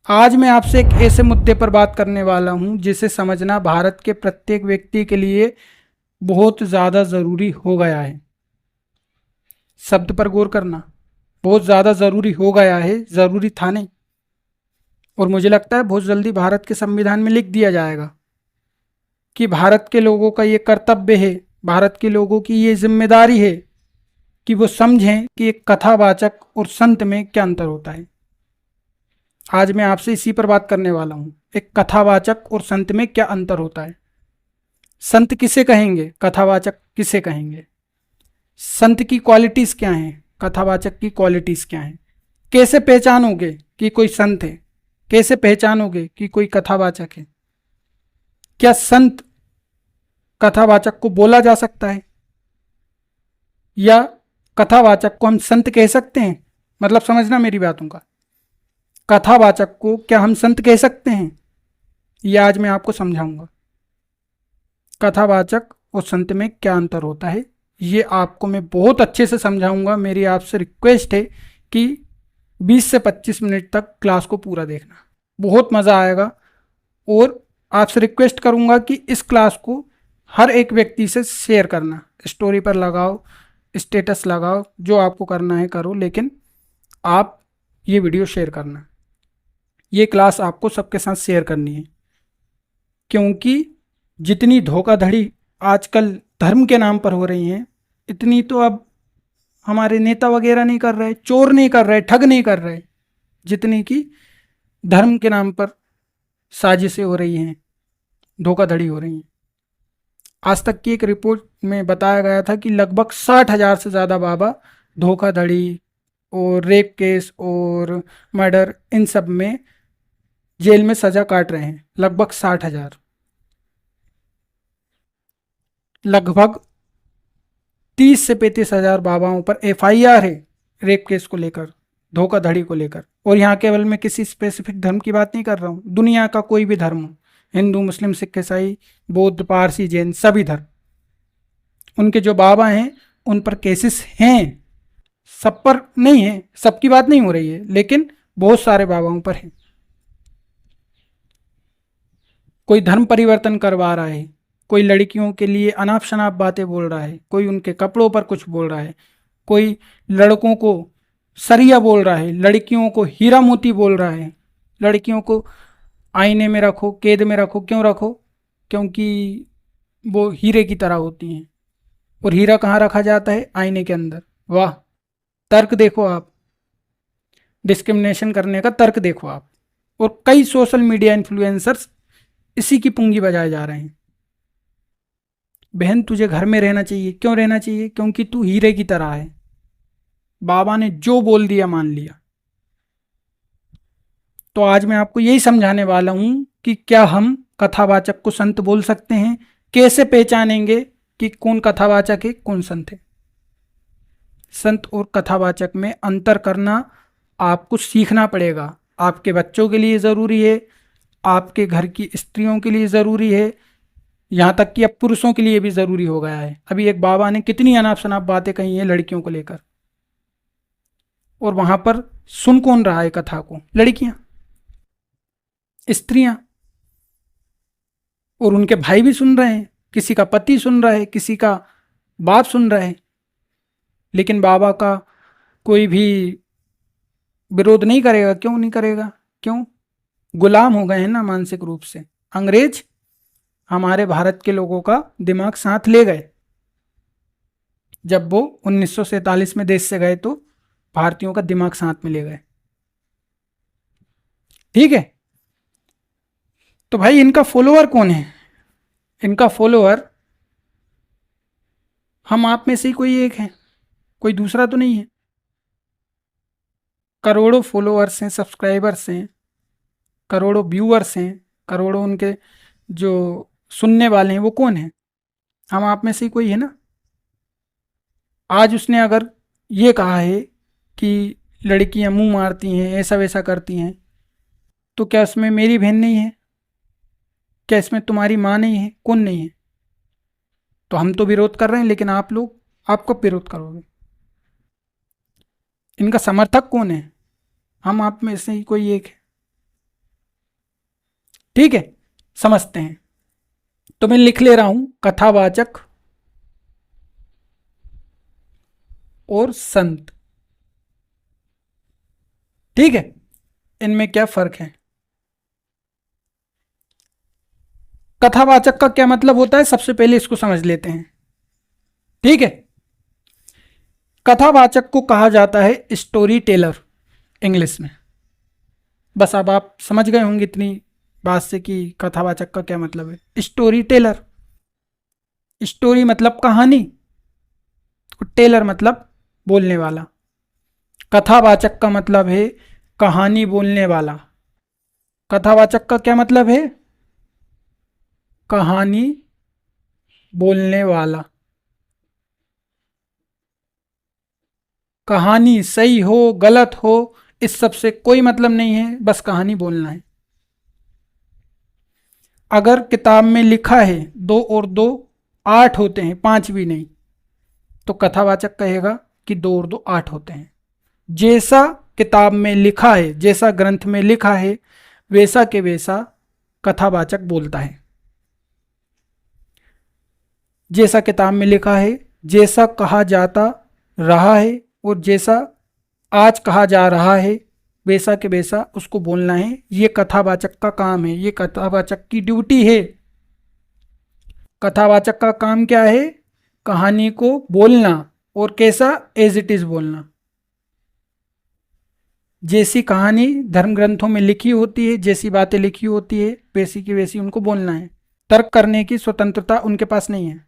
आज मैं आपसे एक ऐसे मुद्दे पर बात करने वाला हूं जिसे समझना भारत के प्रत्येक व्यक्ति के लिए बहुत ज़्यादा ज़रूरी हो गया है। शब्द पर गौर करना, बहुत ज़्यादा ज़रूरी हो गया है, ज़रूरी था नहीं। और मुझे लगता है बहुत जल्दी भारत के संविधान में लिख दिया जाएगा कि भारत के लोगों का ये कर्तव्य है, भारत के लोगों की ये जिम्मेदारी है कि वो समझें कि एक कथावाचक और संत में क्या अंतर होता है। आज मैं आपसे इसी पर बात करने वाला हूँ, एक कथावाचक और संत में क्या अंतर होता है। संत किसे कहेंगे, कथावाचक किसे कहेंगे, संत की क्वालिटीज क्या हैं, कथावाचक की क्वालिटीज क्या हैं। कैसे पहचानोगे कि कोई संत है, कैसे पहचानोगे कि कोई कथावाचक है। क्या संत कथावाचक को बोला जा सकता है या कथावाचक को हम संत कह सकते हैं। मतलब समझना मेरी बातों का, कथावाचक को क्या हम संत कह सकते हैं, यह आज मैं आपको समझाऊंगा। कथावाचक और संत में क्या अंतर होता है ये आपको मैं बहुत अच्छे से समझाऊंगा। मेरी आपसे रिक्वेस्ट है कि 20 से 25 मिनट तक क्लास को पूरा देखना, बहुत मज़ा आएगा। और आपसे रिक्वेस्ट करूंगा कि इस क्लास को हर एक व्यक्ति से शेयर करना, स्टोरी पर लगाओ, स्टेटस लगाओ, जो आपको करना है करो, लेकिन आप ये वीडियो शेयर करना। ये क्लास आपको सबके साथ शेयर करनी है, क्योंकि जितनी धोखाधड़ी आजकल धर्म के नाम पर हो रही है, इतनी तो अब हमारे नेता वगैरह नहीं कर रहे, चोर नहीं कर रहे, ठग नहीं कर रहे, जितनी कि धर्म के नाम पर साजिशें हो रही हैं, धोखाधड़ी हो रही हैं। आज तक की एक रिपोर्ट में बताया गया था कि लगभग 60,000 से ज़्यादा बाबा धोखाधड़ी और रेप केस और मर्डर इन सब में जेल में सजा काट रहे हैं। लगभग 60,000, लगभग 30 से 35,000 बाबाओं पर FIR है रेप केस को लेकर, धोखाधड़ी को लेकर। और यहाँ केवल मैं किसी स्पेसिफिक धर्म की बात नहीं कर रहा हूँ, दुनिया का कोई भी धर्म हो, हिंदू मुस्लिम सिख ईसाई बौद्ध पारसी जैन सभी धर्म, उनके जो बाबा हैं उन पर केसेस हैं। सब पर नहीं है, सबकी बात नहीं हो रही है, लेकिन बहुत सारे बाबाओं पर है। कोई धर्म परिवर्तन करवा रहा है, कोई लड़कियों के लिए अनाप शनाप बातें बोल रहा है, कोई उनके कपड़ों पर कुछ बोल रहा है, कोई लड़कों को सरिया बोल रहा है, लड़कियों को हीरा मोती बोल रहा है। लड़कियों को आईने में रखो, कैद में रखो, क्यों रखो, क्योंकि वो हीरे की तरह होती हैं। और हीरा कहाँ रखा जाता है, आईने के अंदर। वाह, तर्क देखो आप, डिस्क्रिमिनेशन करने का तर्क देखो आप। और कई सोशल मीडिया इन्फ्लुएंसर्स इसी की पुंगी बजाए जा रहे हैं। बहन तुझे घर में रहना चाहिए, क्यों रहना चाहिए, क्योंकि तू हीरे की तरह है। बाबा ने जो बोल दिया मान लिया। तो आज मैं आपको यही समझाने वाला हूं कि क्या हम कथावाचक को संत बोल सकते हैं, कैसे पहचानेंगे कि कौन कथावाचक है कौन संत है। संत और कथावाचक में अंतर करना आपको सीखना पड़ेगा। आपके बच्चों के लिए ज़रूरी है, आपके घर की स्त्रियों के लिए ज़रूरी है, यहाँ तक कि अब पुरुषों के लिए भी ज़रूरी हो गया है। अभी एक बाबा ने कितनी अनाप शनाप बातें कही हैं लड़कियों को लेकर, और वहाँ पर सुन कौन रहा है कथा को, लड़कियाँ, स्त्रियाँ, और उनके भाई भी सुन रहे हैं, किसी का पति सुन रहा है, किसी का बाप सुन रहा है। लेकिन बाबा का कोई भी विरोध नहीं करेगा। क्यों नहीं करेगा, क्यों, गुलाम हो गए हैं ना मानसिक रूप से। अंग्रेज हमारे भारत के लोगों का दिमाग साथ ले गए। जब वो 1947 में देश से गए तो भारतीयों का दिमाग साथ में ले गए। ठीक है, तो भाई इनका फॉलोअर कौन है, इनका फॉलोअर हम आप में से ही कोई एक है, कोई दूसरा तो नहीं है। करोड़ों फॉलोअर्स हैं, सब्सक्राइबर्स हैं, करोड़ों व्यूअर्स हैं, करोड़ों उनके जो सुनने वाले हैं वो कौन है, हम आप में से ही कोई है ना। आज उसने अगर ये कहा है कि लड़कियां मुंह मारती हैं, ऐसा वैसा करती हैं, तो क्या इसमें मेरी बहन नहीं है, क्या इसमें तुम्हारी माँ नहीं है, कौन नहीं है। तो हम तो विरोध कर रहे हैं, लेकिन आप लोग, आप कब विरोध करोगे। इनका समर्थक कौन है, हम आप में से ही कोई एक है। ठीक है, समझते हैं। तो मैं लिख ले रहा हूं कथावाचक और संत। ठीक है, इनमें क्या फर्क है? कथावाचक का क्या मतलब होता है, सबसे पहले इसको समझ लेते हैं। ठीक है, कथावाचक को कहा जाता है स्टोरी टेलर इंग्लिश में। बस अब आप समझ गए होंगे इतनी बात से कि कथावाचक का क्या मतलब है। स्टोरी टेलर, स्टोरी मतलब कहानी, और टेलर मतलब बोलने वाला। कथावाचक का मतलब है कहानी बोलने वाला। कथावाचक का क्या मतलब है? कहानी बोलने वाला। कहानी सही हो गलत हो इस सब से कोई मतलब नहीं है, बस कहानी बोलना है। अगर किताब में लिखा है 2 और 2 8 होते हैं, 5 भी नहीं, तो कथावाचक कहेगा कि 2 और 2 8 होते हैं। जैसा किताब में लिखा है, जैसा ग्रंथ में लिखा है, वैसा के वैसा कथावाचक बोलता है। जैसा किताब में लिखा है, जैसा कहा जाता रहा है, और जैसा आज कहा जा रहा है, वैसा के वैसा उसको बोलना है। ये कथावाचक का काम है, ये कथावाचक की ड्यूटी है। कथावाचक का काम क्या है? कहानी को बोलना, और कैसा? एज इट इज बोलना। जैसी कहानी धर्म ग्रंथों में लिखी होती है, जैसी बातें लिखी होती है, वैसी की वैसी उनको बोलना है। तर्क करने की स्वतंत्रता उनके पास नहीं है।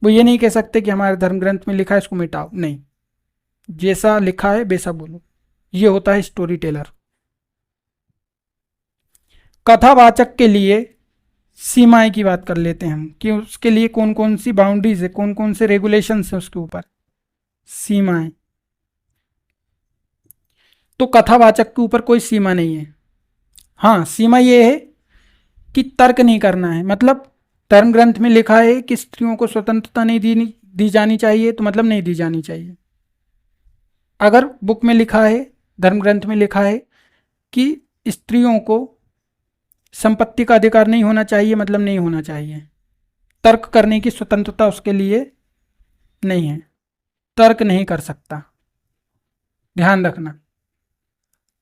वो ये नहीं कह सकते कि हमारे धर्म ग्रंथ में लिखा है इसको मिटाओ, नहीं, जैसा लिखा है वैसा बोलो। ये होता है स्टोरी टेलर। कथावाचक के लिए सीमाएं की बात कर लेते हैं हम, कि उसके लिए कौन कौन सी बाउंड्रीज है, कौन कौन से रेगुलेशंस है उसके ऊपर, सीमाएं। तो कथावाचक के ऊपर कोई सीमा नहीं है। हाँ, सीमा ये है कि तर्क नहीं करना है। मतलब धर्म ग्रंथ में लिखा है कि स्त्रियों को स्वतंत्रता नहीं दी जानी चाहिए, तो मतलब नहीं दी जानी चाहिए। अगर बुक में लिखा है, धर्म ग्रंथ में लिखा है कि स्त्रियों को संपत्ति का अधिकार नहीं होना चाहिए, मतलब नहीं होना चाहिए। तर्क करने की स्वतंत्रता उसके लिए नहीं है, तर्क नहीं कर सकता। ध्यान रखना,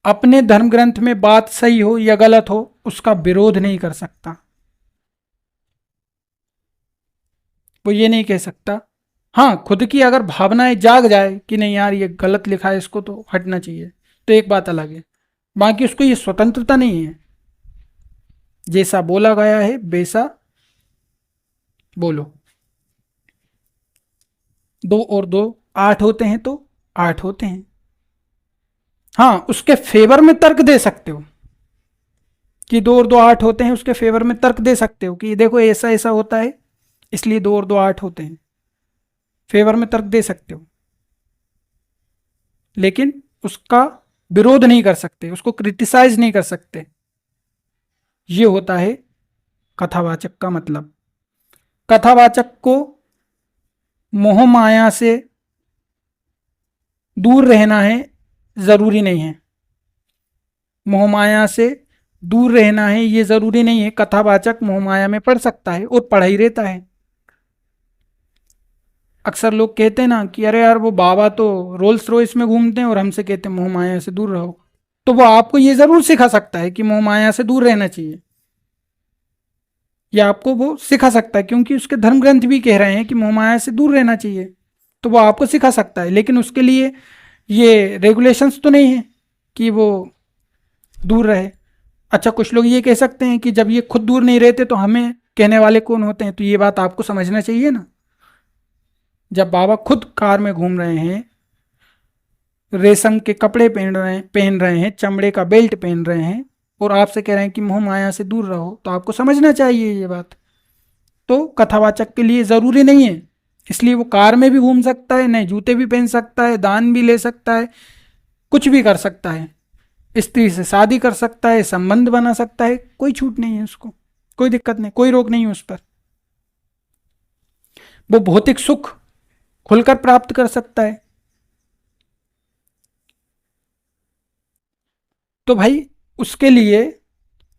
अपने धर्म ग्रंथ में बात सही हो या गलत हो, उसका विरोध नहीं कर सकता। वो ये नहीं कह सकता। हाँ, खुद की अगर भावनाएं जाग जाए कि नहीं यार ये गलत लिखा है, इसको तो हटना चाहिए, तो एक बात अलग है। बाकी उसको ये स्वतंत्रता नहीं है। जैसा बोला गया है वैसा बोलो। 2 और 2 8 होते हैं तो 8 होते हैं। हाँ, उसके फेवर में तर्क दे सकते हो कि 2 और 2 8 होते हैं, उसके फेवर में तर्क दे सकते हो कि देखो ऐसा ऐसा होता है, इसलिए 2 और 2 8 होते हैं। फेवर में तर्क दे सकते हो, लेकिन उसका विरोध नहीं कर सकते, उसको क्रिटिसाइज नहीं कर सकते। ये होता है कथावाचक का मतलब। कथावाचक को मोह माया से दूर रहना है, जरूरी नहीं है। मोह माया से दूर रहना है ये जरूरी नहीं है। कथावाचक मोह माया में पड़ सकता है और पढ़ा ही रहता है। अक्सर लोग कहते हैं ना कि अरे यार वो बाबा तो रोल्स रॉयस में घूमते हैं और हमसे कहते हैं मोह माया से दूर रहो। तो वो आपको ये जरूर सिखा सकता है कि मोह माया से दूर रहना चाहिए, या आपको वो सिखा सकता है, क्योंकि उसके धर्म ग्रंथ भी कह रहे हैं कि मोह माया से दूर रहना चाहिए। तो वो आपको सिखा सकता है, लेकिन उसके लिए ये रेगुलेशंस तो नहीं है कि वो दूर रहे। अच्छा, कुछ लोग ये कह सकते हैं कि जब ये खुद दूर नहीं रहते तो हमें कहने वाले कौन होते हैं? तो ये बात आपको समझना चाहिए ना। जब बाबा खुद कार में घूम रहे हैं, रेशम के कपड़े पहन रहे हैं, चमड़े का बेल्ट पहन रहे हैं, और आपसे कह रहे हैं कि मोह माया से दूर रहो, तो आपको समझना चाहिए ये बात। तो कथावाचक के लिए ज़रूरी नहीं है, इसलिए वो कार में भी घूम सकता है, नए जूते भी पहन सकता है, दान भी ले सकता है, कुछ भी कर सकता है, स्त्री से शादी कर सकता है, संबंध बना सकता है, कोई छूट नहीं है उसको, कोई दिक्कत नहीं, कोई रोक नहीं है उस पर। वो भौतिक सुख खुलकर प्राप्त कर सकता है। तो भाई उसके लिए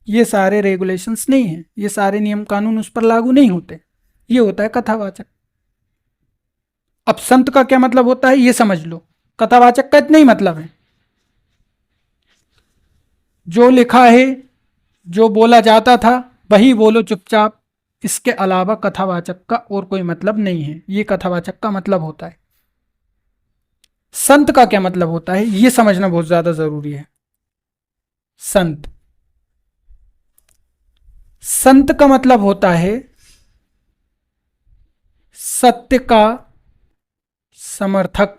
ये सारे रेगुलेशंस नहीं है, ये सारे नियम कानून उस पर लागू नहीं होते, ये होता है कथावाचक। अब संत का क्या मतलब होता है ये समझ लो, कथावाचक का इतना ही मतलब है, जो लिखा है, जो बोला जाता था वही बोलो चुपचाप, इसके अलावा कथावाचक का और कोई मतलब नहीं है, ये कथावाचक का मतलब होता है। संत का क्या मतलब होता है ये समझना बहुत ज्यादा जरूरी है। संत, संत का मतलब होता है सत्य का समर्थक,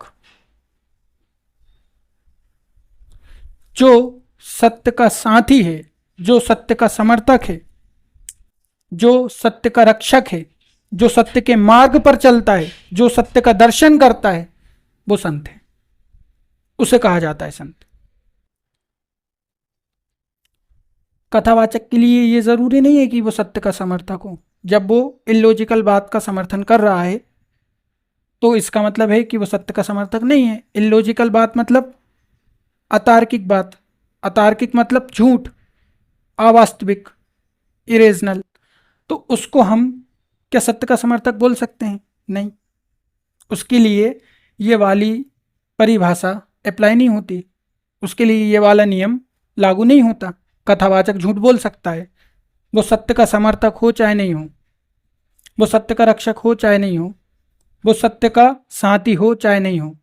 जो सत्य का साथी है, जो सत्य का समर्थक है, जो सत्य का रक्षक है, जो सत्य के मार्ग पर चलता है, जो सत्य का दर्शन करता है, वो संत है, उसे कहा जाता है संत। कथावाचक के लिए ये जरूरी नहीं है कि वो सत्य का समर्थक हो। जब वो इलॉजिकल बात का समर्थन कर रहा है तो इसका मतलब है कि वो सत्य का समर्थक नहीं है। इलॉजिकल बात मतलब अतार्किक बात, अतार्किक मतलब झूठ, अवास्तविक, इरेजनल, तो उसको हम क्या सत्य का समर्थक बोल सकते हैं? नहीं, उसके लिए ये वाली परिभाषा अप्लाई नहीं होती, उसके लिए ये वाला नियम लागू नहीं होता। कथावाचक झूठ बोल सकता है, वो सत्य का समर्थक हो चाहे नहीं हो, वो सत्य का रक्षक हो चाहे नहीं हो, वो सत्य का साथी हो चाहे नहीं हो,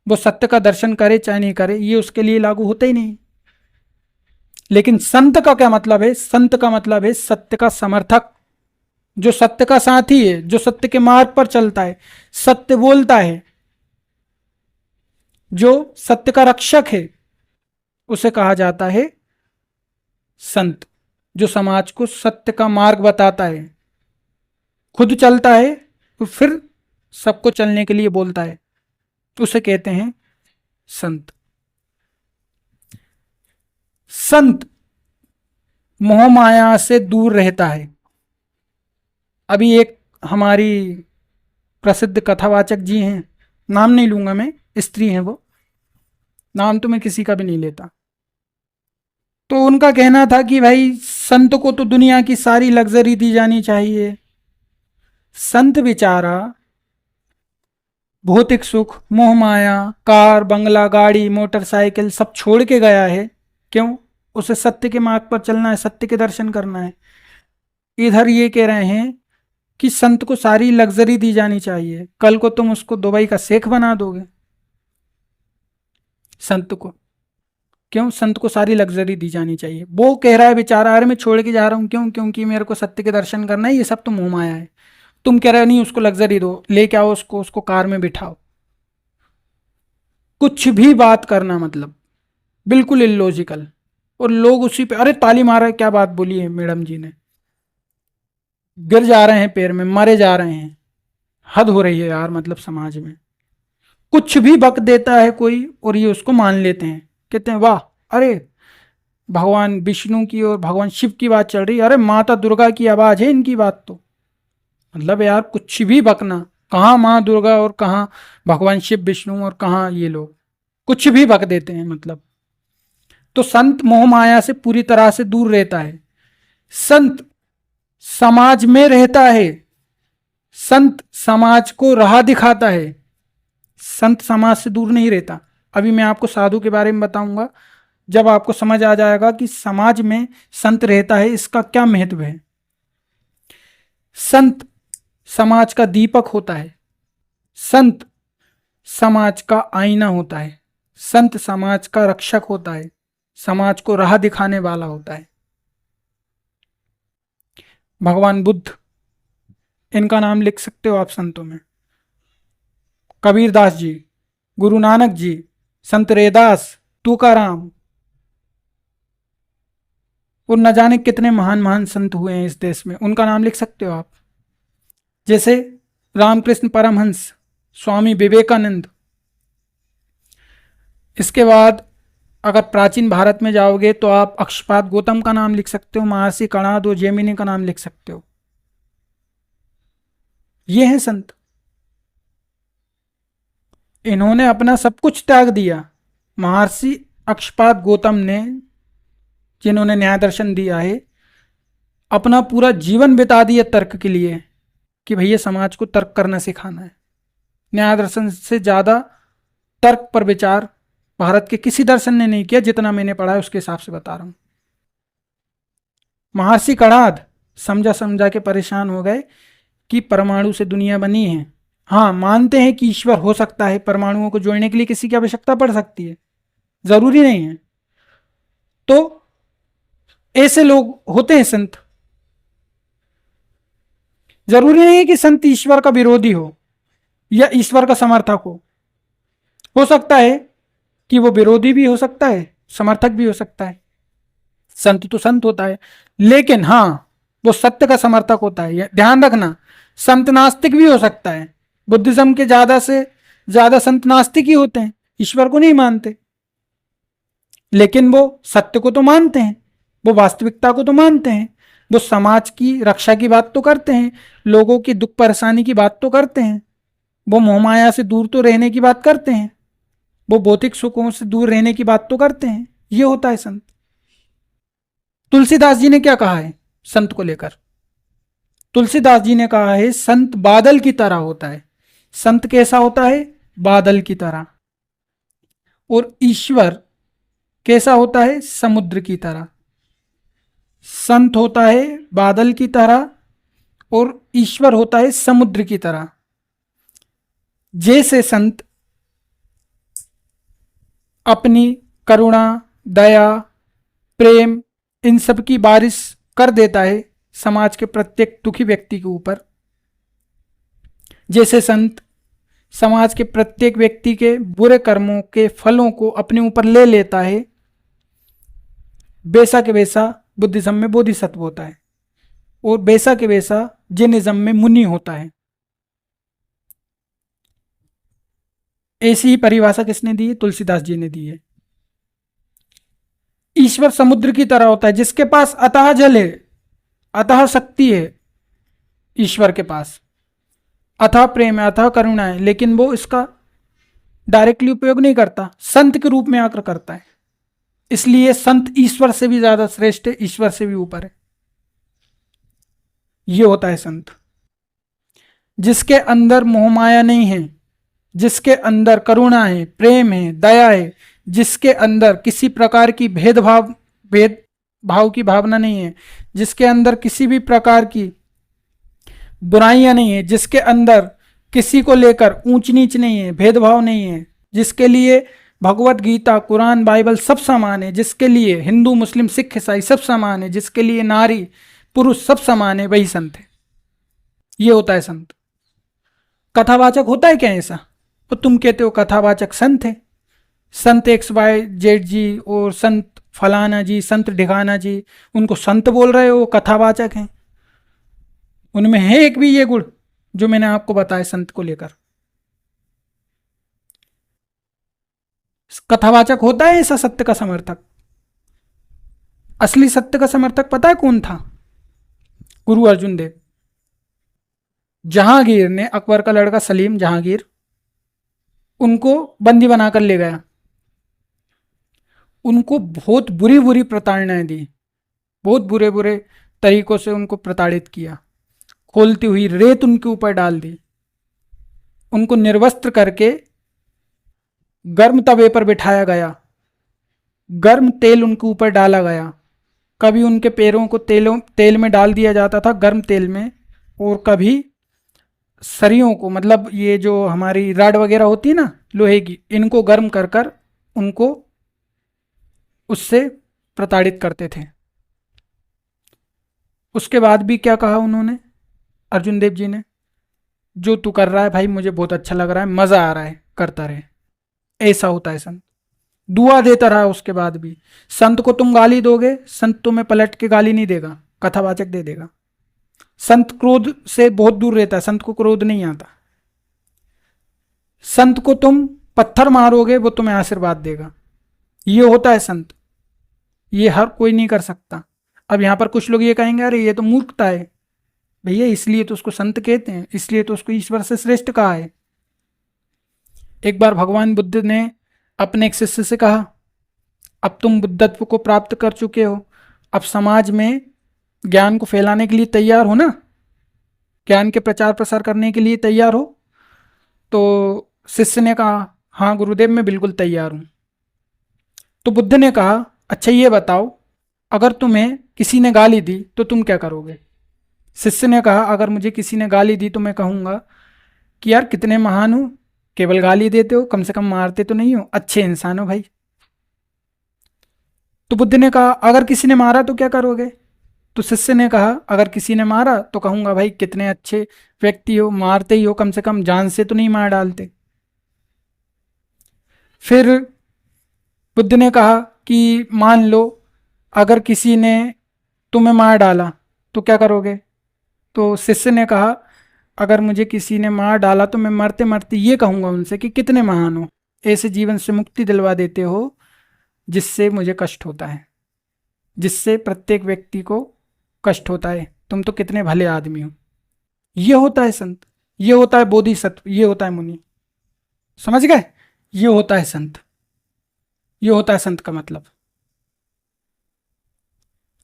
वो सत्य का दर्शन करे चाहे नहीं करे, ये उसके लिए लागू होता ही नहीं। लेकिन संत का क्या मतलब है? संत का मतलब है सत्य का समर्थक, जो सत्य का साथी है, जो सत्य के मार्ग पर चलता है, सत्य बोलता है, जो सत्य का रक्षक है, उसे कहा जाता है संत। जो समाज को सत्य का मार्ग बताता है, खुद चलता है तो फिर सबको चलने के लिए बोलता है, उसे कहते हैं संत। संत मोह माया से दूर रहता है। अभी एक हमारी प्रसिद्ध कथावाचक जी हैं, नाम नहीं लूंगा मैं, स्त्री हैं वो, नाम तो मैं किसी का भी नहीं लेता, तो उनका कहना था कि भाई संत को तो दुनिया की सारी लग्जरी दी जानी चाहिए। संत बेचारा भौतिक सुख, मोह माया, कार, बंगला, गाड़ी, मोटरसाइकिल सब छोड़ के गया है। क्यों? उसे सत्य के मार्ग पर चलना है, सत्य के दर्शन करना है। इधर ये कह रहे हैं कि संत को सारी लग्जरी दी जानी चाहिए, कल को तुम उसको दुबई का शेख बना दोगे संत को। क्यों? संत को सारी लग्जरी दी जानी चाहिए। वो कह रहा है बेचारा, अरे मैं छोड़ के जा रहा हूं, क्यों? क्योंकि मेरे को सत्य के दर्शन करना है, ये सब तो मोह माया है। तुम कह रहे हो नहीं उसको लग्जरी दो, लेके आओ उसको, उसको कार में बिठाओ। कुछ भी बात करना मतलब बिल्कुल इलॉजिकल, और लोग उसी पे अरे ताली मारा, क्या बात बोली है मैडम जी ने, गिर जा रहे हैं पैर में, मरे जा रहे हैं। हद हो रही है यार, मतलब समाज में कुछ भी बक देता है कोई और ये उसको मान लेते हैं, कहते हैं वाह, अरे भगवान विष्णु की और भगवान शिव की बात चल रही है, अरे माता दुर्गा की आवाज है इनकी बात तो। मतलब यार कुछ भी बकना, कहाँ माँ दुर्गा और कहाँ भगवान शिव विष्णु और कहाँ ये लोग, कुछ भी बक देते हैं मतलब। तो संत मोह माया से पूरी तरह से दूर रहता है। संत समाज में रहता है, संत समाज को राह दिखाता है, संत समाज से दूर नहीं रहता। अभी मैं आपको साधु के बारे में बताऊंगा, जब आपको समझ आ जाएगा कि समाज में संत रहता है इसका क्या महत्व है। संत समाज का दीपक होता है, संत समाज का आईना होता है, संत समाज का रक्षक होता है, समाज को राह दिखाने वाला होता है। भगवान बुद्ध, इनका नाम लिख सकते हो आप संतों में, कबीरदास जी, गुरु नानक जी, संत रैदास, तुकाराम, और न जाने कितने महान महान संत हुए हैं इस देश में, उनका नाम लिख सकते हो आप। जैसे रामकृष्ण परमहंस, स्वामी विवेकानंद। इसके बाद अगर प्राचीन भारत में जाओगे तो आप अक्षपाद गौतम का नाम लिख सकते हो, महर्षि कणाद और जैमिनी का नाम लिख सकते हो। ये हैं संत, इन्होंने अपना सब कुछ त्याग दिया। महर्षि अक्षपाद गौतम ने जिन्होंने न्याय दर्शन दिया है, अपना पूरा जीवन बिता दिया तर्क के लिए कि भैया समाज को तर्क करना सिखाना है। न्याय दर्शन से ज़्यादा तर्क पर विचार भारत के किसी दर्शन ने नहीं किया, जितना मैंने पढ़ा है उसके हिसाब से बता रहा हूं। महर्षि कणाद समझा समझा के परेशान हो गए कि परमाणु से दुनिया बनी है। हाँ, मानते हैं कि ईश्वर हो सकता है, परमाणुओं को जोड़ने के लिए किसी की आवश्यकता पड़ सकती है, जरूरी नहीं है। तो ऐसे लोग होते हैं संत। जरूरी नहीं है कि संत ईश्वर का विरोधी हो या ईश्वर का समर्थक हो सकता है कि वो विरोधी भी हो सकता है, समर्थक भी हो सकता है। संत तो संत होता है, लेकिन हाँ, वो सत्य का समर्थक होता है। ध्यान रखना, संत नास्तिक भी हो सकता है। बुद्धिज्म के ज्यादा से ज्यादा संत नास्तिक ही होते हैं, ईश्वर को नहीं मानते, लेकिन वो सत्य को तो मानते हैं, वो वास्तविकता को तो मानते हैं, वो समाज की रक्षा की बात तो करते हैं, लोगों की दुख परेशानी की बात तो करते हैं, वो मोहमाया से दूर तो रहने की बात करते हैं, वो भौतिक सुखों से दूर रहने की बात तो करते हैं। ये होता है संत। तुलसीदास जी ने क्या कहा है संत को लेकर? तुलसीदास जी ने कहा है संत बादल की तरह होता है। संत कैसा होता है? बादल की तरह। और ईश्वर कैसा होता है? समुद्र की तरह। संत होता है बादल की तरह और ईश्वर होता है समुद्र की तरह। जैसे संत अपनी करुणा, दया, प्रेम, इन सब की बारिश कर देता है समाज के प्रत्येक दुखी व्यक्ति के ऊपर, जैसे संत समाज के प्रत्येक व्यक्ति के बुरे कर्मों के फलों को अपने ऊपर ले लेता है, वैसा के वैसा बुद्धिज्म में बोधिसत्व होता है और वैसा के वैसा जैनिज्म में मुनि होता है। ऐसी ही परिभाषा किसने दी है? तुलसीदास जी ने दी है। ईश्वर समुद्र की तरह होता है, जिसके पास अथाह जल है, अथाह शक्ति है ईश्वर के पास, अथाह प्रेम है, अथाह करुणा है, लेकिन वो इसका डायरेक्टली उपयोग नहीं करता, संत के रूप में आकर करता है। इसलिए संत ईश्वर से भी ज्यादा श्रेष्ठ है, ईश्वर से भी ऊपर है। ये होता है संत, जिसके अंदर मोहमाया नहीं है, जिसके अंदर करुणा है, प्रेम है, दया है, जिसके अंदर किसी प्रकार की भेदभाव की भावना नहीं है, जिसके अंदर किसी भी प्रकार की बुराइयां नहीं है, जिसके अंदर किसी को लेकर ऊंच नीच नहीं है, भेदभाव नहीं है, जिसके लिए भगवत गीता, कुरान, बाइबल सब समान है, जिसके लिए हिंदू, मुस्लिम, सिख, ईसाई सब समान है, जिसके लिए नारी पुरुष सब समान है, वही संत है। ये होता है संत। कथावाचक होता है क्या ऐसा? तो तुम कहते हो कथावाचक संत है, संत XYZ जी और संत फलाना जी, संत ढिकाना जी, उनको संत बोल रहे हो, कथावाचक हैं। उनमें है एक भी ये गुण जो मैंने आपको बताया संत को लेकर? कथावाचक होता है ऐसा सत्य का समर्थक? असली सत्य का समर्थक पता है कौन था? गुरु अर्जुन देव। जहांगीर ने, अकबर का लड़का सलीम जहांगीर, उनको बंदी बनाकर ले गया, उनको बहुत बुरी बुरी प्रताड़नाएं दी, बहुत बुरे बुरे तरीकों से उनको प्रताड़ित किया, खोलती हुई रेत उनके ऊपर डाल दी, उनको निर्वस्त्र करके गर्म तवे पर बिठाया गया, गर्म तेल उनके ऊपर डाला गया, कभी उनके पैरों को तेल में डाल दिया जाता था, गर्म तेल में, और कभी सरियों को, मतलब ये जो हमारी राड वगैरह होती है ना लोहे की, इनको गर्म कर कर उनको उससे प्रताड़ित करते थे। उसके बाद भी क्या कहा उन्होंने, अर्जुन देव जी ने? जो तू कर रहा है भाई मुझे बहुत अच्छा लग रहा है, मजा आ रहा है, करता रहे। ऐसा होता है संत। दुआ देता रहा उसके बाद भी। संत को तुम गाली दोगे, संत तुम्हें पलट के गाली नहीं देगा, कथावाचक दे देगा। संत क्रोध से बहुत दूर रहता है, संत को क्रोध नहीं आता। संत को तुम पत्थर मारोगे, वो तुम्हें आशीर्वाद देगा। ये होता है संत। ये हर कोई नहीं कर सकता। अब यहां पर कुछ लोग ये कहेंगे अरे ये तो मूर्खता है। भैया इसलिए तो उसको संत कहते हैं, इसलिए तो उसको ईश्वर से श्रेष्ठ कहा है। एक बार भगवान बुद्ध ने अपने एक शिष्य से कहा, अब तुम बुद्धत्व को प्राप्त कर चुके हो, अब समाज में ज्ञान को फैलाने के लिए तैयार हो ना, ज्ञान के प्रचार प्रसार करने के लिए तैयार हो। तो शिष्य ने कहा हाँ गुरुदेव मैं बिल्कुल तैयार हूँ। तो बुद्ध ने कहा अच्छा ये बताओ, अगर तुम्हें किसी ने गाली दी तो तुम क्या करोगे? शिष्य ने कहा अगर मुझे किसी ने गाली दी तो मैं कहूँगा कि यार कितने महान हो, केवल गाली देते हो, कम से कम मारते तो नहीं हो, अच्छे इंसान हो भाई। तो बुद्ध ने कहा अगर किसी ने मारा तो क्या करोगे? तो शिष्य ने कहा अगर किसी ने मारा तो कहूंगा भाई कितने अच्छे व्यक्ति हो, मारते ही हो, कम से कम जान से तो नहीं मार डालते। फिर बुद्ध ने कहा कि मान लो अगर किसी ने तुम्हें मार डाला तो क्या करोगे? तो शिष्य ने कहा अगर मुझे किसी ने मार डाला तो मैं मरते मरते ये कहूंगा उनसे कि कितने महान हो, ऐसे जीवन से मुक्ति दिलवा देते हो जिससे मुझे कष्ट होता है, जिससे प्रत्येक व्यक्ति को कष्ट होता है, तुम तो कितने भले आदमी हो। ये होता है संत, ये होता है बोधिसत्व, ये होता है मुनि। समझ गए? ये होता है संत, ये होता है संत का मतलब।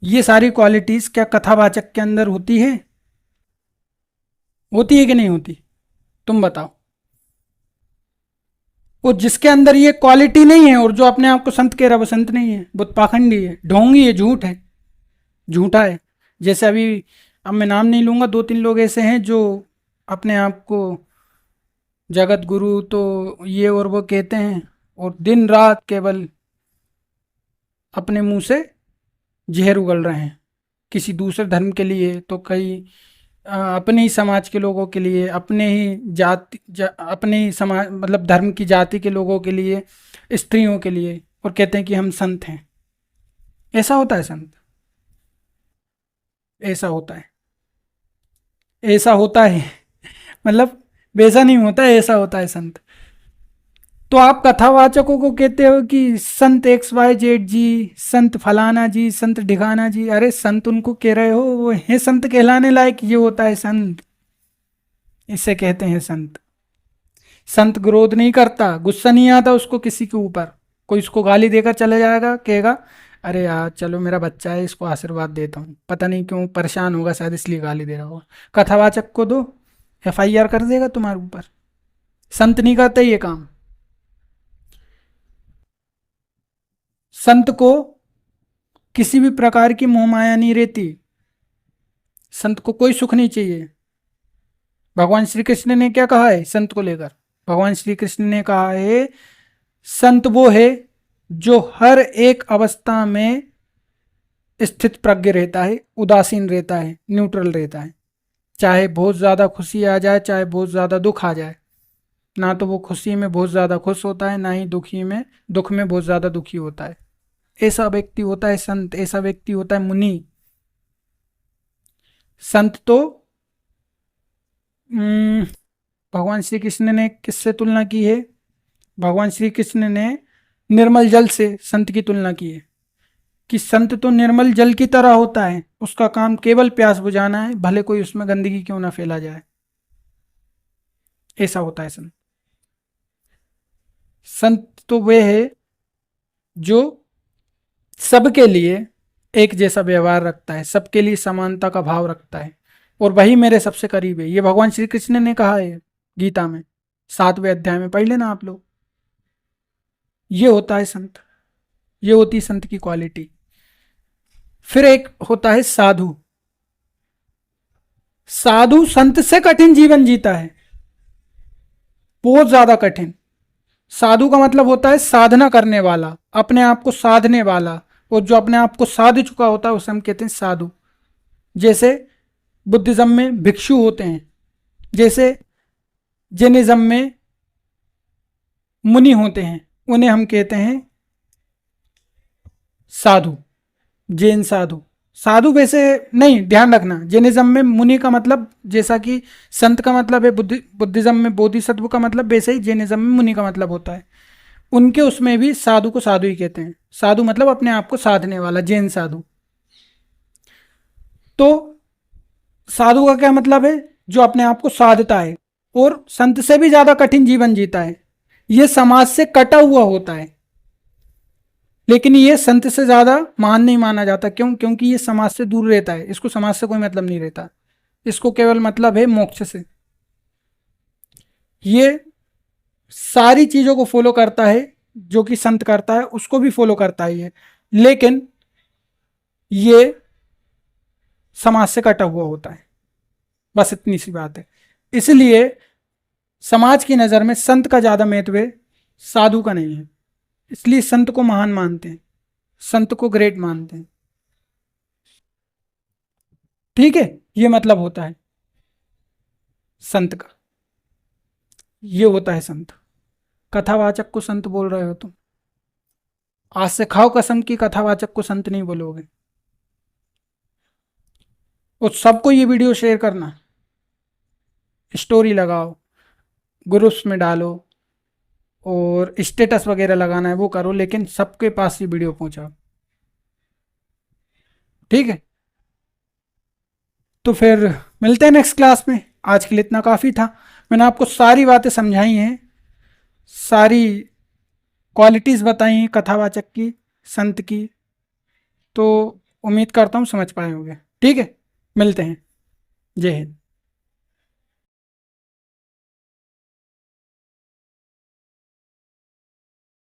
ये सारी क्वालिटीज क्या कथावाचक के अंदर होती है? होती है कि नहीं होती? तुम बताओ। वो जिसके अंदर ये क्वालिटी नहीं है और जो अपने आप को संत कह रहा है वो संत नहीं है, वो पाखंडी है, ढोंगी है, झूठ है, झूठा है। जैसे अभी, अब मैं नाम नहीं लूंगा, 2-3 लोग ऐसे हैं जो अपने आप को जगत गुरु तो ये और वो कहते हैं और दिन रात केवल अपने मुंह से जहर उगल रहे हैं, किसी दूसरे धर्म के लिए तो कई अपने ही समाज के लोगों के लिए, अपने ही अपने ही समाज मतलब धर्म की जाति के लोगों के लिए, स्त्रियों के लिए, और कहते हैं कि हम संत हैं। ऐसा होता है संत? ऐसा होता है, ऐसा होता है मतलब वैसा नहीं होता है, ऐसा होता है संत। तो आप कथावाचकों को कहते हो कि संत XYZ जी, संत फलाना जी, संत ढिगाना जी। अरे संत उनको कह रहे हो, वो है संत कहलाने लायक, ये होता है संत, इसे कहते हैं संत। संत क्रोध नहीं करता, गुस्सा नहीं आता उसको किसी के ऊपर। कोई उसको गाली देकर चले जाएगा, कहेगा अरे यार चलो मेरा बच्चा है इसको आशीर्वाद देता हूँ, पता नहीं क्यों परेशान होगा शायद इसलिए गाली दे रहा होगा। कथावाचक को दो, FIR कर देगा तुम्हारे ऊपर। संत नहीं करते ये काम। संत को किसी भी प्रकार की मोह माया नहीं रहती, संत को कोई सुख नहीं चाहिए। भगवान श्री कृष्ण ने क्या कहा है संत को लेकर? भगवान श्री कृष्ण ने कहा है संत वो है जो हर एक अवस्था में स्थित प्रज्ञ रहता है, उदासीन रहता है, न्यूट्रल रहता है। चाहे बहुत ज़्यादा खुशी आ जाए, चाहे बहुत ज़्यादा दुख आ जाए, ना तो वो खुशी में बहुत ज़्यादा खुश होता है, ना ही दुख में बहुत ज़्यादा दुखी होता है। ऐसा व्यक्ति होता है संत, ऐसा व्यक्ति होता है मुनि। संत तो भगवान श्री कृष्ण ने किससे तुलना की है? भगवान श्री कृष्ण ने निर्मल जल से संत की तुलना की है कि संत तो निर्मल जल की तरह होता है, उसका काम केवल प्यास बुझाना है, भले कोई उसमें गंदगी क्यों ना फैला जाए। ऐसा होता है संत। संत तो वे है जो सबके लिए एक जैसा व्यवहार रखता है, सबके लिए समानता का भाव रखता है, और वही मेरे सबसे करीब है। ये भगवान श्री कृष्ण ने कहा है गीता में, 7वें अध्याय में, पढ़ लेना आप लोग। ये होता है संत, ये होती है संत की क्वालिटी। फिर एक होता है साधु। साधु संत से कठिन जीवन जीता है, बहुत ज्यादा कठिन। साधु का मतलब होता है साधना करने वाला, अपने आप को साधने वाला, और जो अपने आप को साध चुका होता है उसे हम कहते हैं साधु। जैसे बुद्धिज्म में भिक्षु होते हैं, जैसे जैनिज्म में मुनि होते हैं, उन्हें हम कहते हैं साधु, जैन साधु। साधु वैसे नहीं, ध्यान रखना, जैनिज्म में मुनि का मतलब जैसा कि संत का मतलब है, बुद्धिज्म में बोधिसत्व का मतलब, वैसे ही जैनिज्म में मुनि का मतलब होता है। उनके उसमें भी साधु को साधु ही कहते हैं। साधु मतलब अपने आप को साधने वाला, जैन साधु। तो साधु का क्या मतलब है? जो अपने आप को साधता है और संत से भी ज्यादा कठिन जीवन जीता है। यह समाज से कटा हुआ होता है, लेकिन ये संत से ज्यादा महान नहीं माना जाता। क्यों? क्योंकि ये समाज से दूर रहता है, इसको समाज से कोई मतलब नहीं रहता, इसको केवल मतलब है मोक्ष से। ये सारी चीजों को फॉलो करता है जो कि संत करता है, उसको भी फॉलो करता है ये, लेकिन ये समाज से कटा हुआ होता है। बस इतनी सी बात है। इसलिए समाज की नजर में संत का ज्यादा महत्व है, साधु का नहीं है। इसलिए संत को महान मानते हैं, संत को ग्रेट मानते हैं। ठीक है, ये मतलब होता है संत का, ये होता है संत। कथावाचक को संत बोल रहे हो तुम, आज से खाओ कसम की कथावाचक को संत नहीं बोलोगे। और सबको ये वीडियो शेयर करना, स्टोरी लगाओ, ग्रुप्स में डालो, और स्टेटस वगैरह लगाना है वो करो, लेकिन सबके पास ये वीडियो पहुंचाओ। ठीक है, तो फिर मिलते हैं नेक्स्ट क्लास में। आज के लिए इतना काफ़ी था, मैंने आपको सारी बातें समझाई हैं, सारी क्वालिटीज़ बताई हैं कथावाचक की, संत की। तो उम्मीद करता हूँ समझ पाए होंगे। ठीक है, मिलते हैं। जय हिंद।